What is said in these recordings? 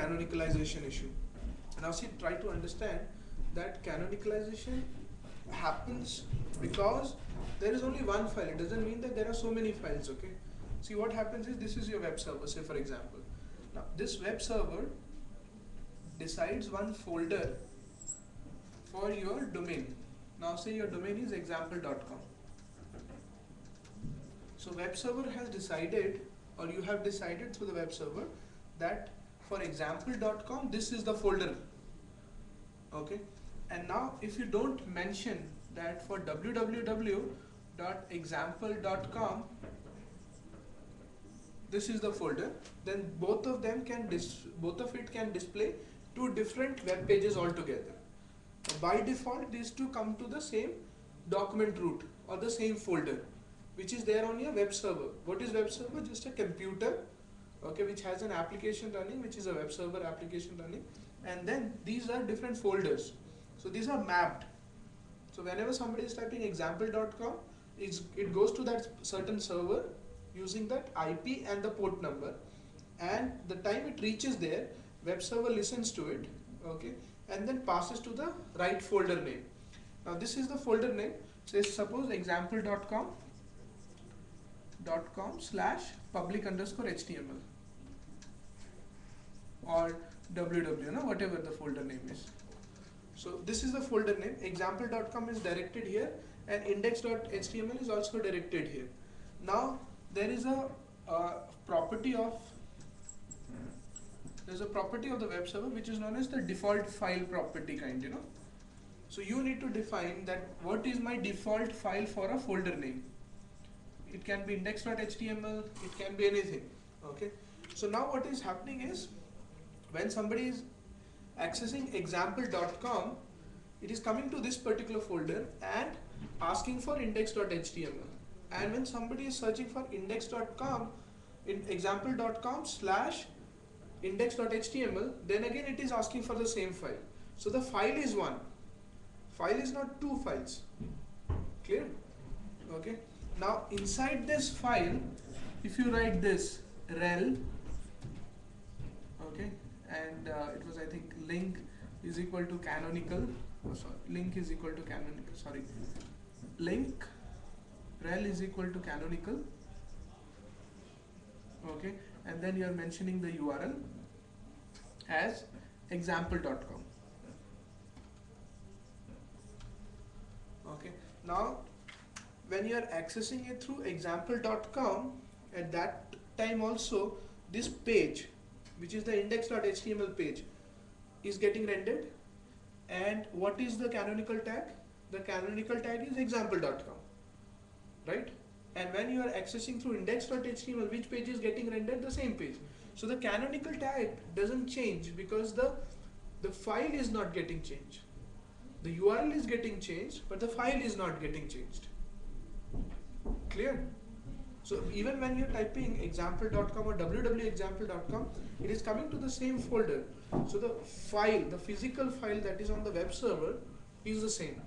canonicalization issue. Now see, try to understand that canonicalization happens because there is only one file. It doesn't mean that there are so many files, okay? See, what happens is, this is your web server, say for example. Now this web server decides one folder for your domain. Now say your domain is example.com. So web server has decided, or you have decided through the web server, that for example.com this is the folder, okay? And now if you don't mention that for www.example.com this is the folder, then both of it can display two different web pages altogether. By default, these two come to the same document root or the same folder, which is there on your web server. What is web server? Just a computer, okay, which has an application running, which is a web server application running, and then these are different folders. So these are mapped. So whenever somebody is typing example.com, it goes to that certain server using that IP and the port number, and the time it reaches there, web server listens to it, okay, and then passes to the right folder name. Now this is the folder name. So suppose example.com/public_html or www, whatever the folder name is. So this is the folder name. Example.com is directed here, and index.html is also directed here. Now there is a property of the web server which is known as the default file property kind, So you need to define that what is my default file for a folder name. It can be index.html, it can be anything, okay? So now what is happening is, when somebody is accessing example.com, it is coming to this particular folder and asking for index.html. And when somebody is searching for index.com in example.com/index.html, then again it is asking for the same file. So the file is one. File is not two files. Clear? Okay. Now inside this file, if you write this rel, okay, and it was, I think, link is equal to canonical. Oh, sorry, link is equal to canonical. Sorry, link rel is equal to canonical, okay, and then you are mentioning the URL as example.com. Okay, now when you are accessing it through example.com, at that time also this page, which is the index.html page, is getting rendered. And what is the canonical tag? The canonical tag is example.com, right? And when you are accessing through index.html, which page is getting rendered? The same page. So the canonical tag doesn't change because the file is not getting changed. The URL is getting changed, but the file is not getting changed. Clear? So even when you're typing example.com or www.example.com, it is coming to the same folder. So the file, the physical file that is on the web server is the same.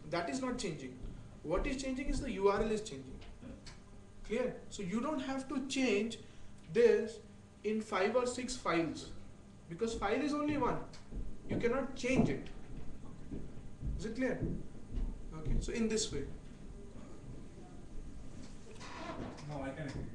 That is not changing. What is changing is the URL is changing. Clear? So you don't have to change this in 5 or 6 files, because file is only one. You cannot change it. Is it clear? Okay, so in this way. No, I can agree.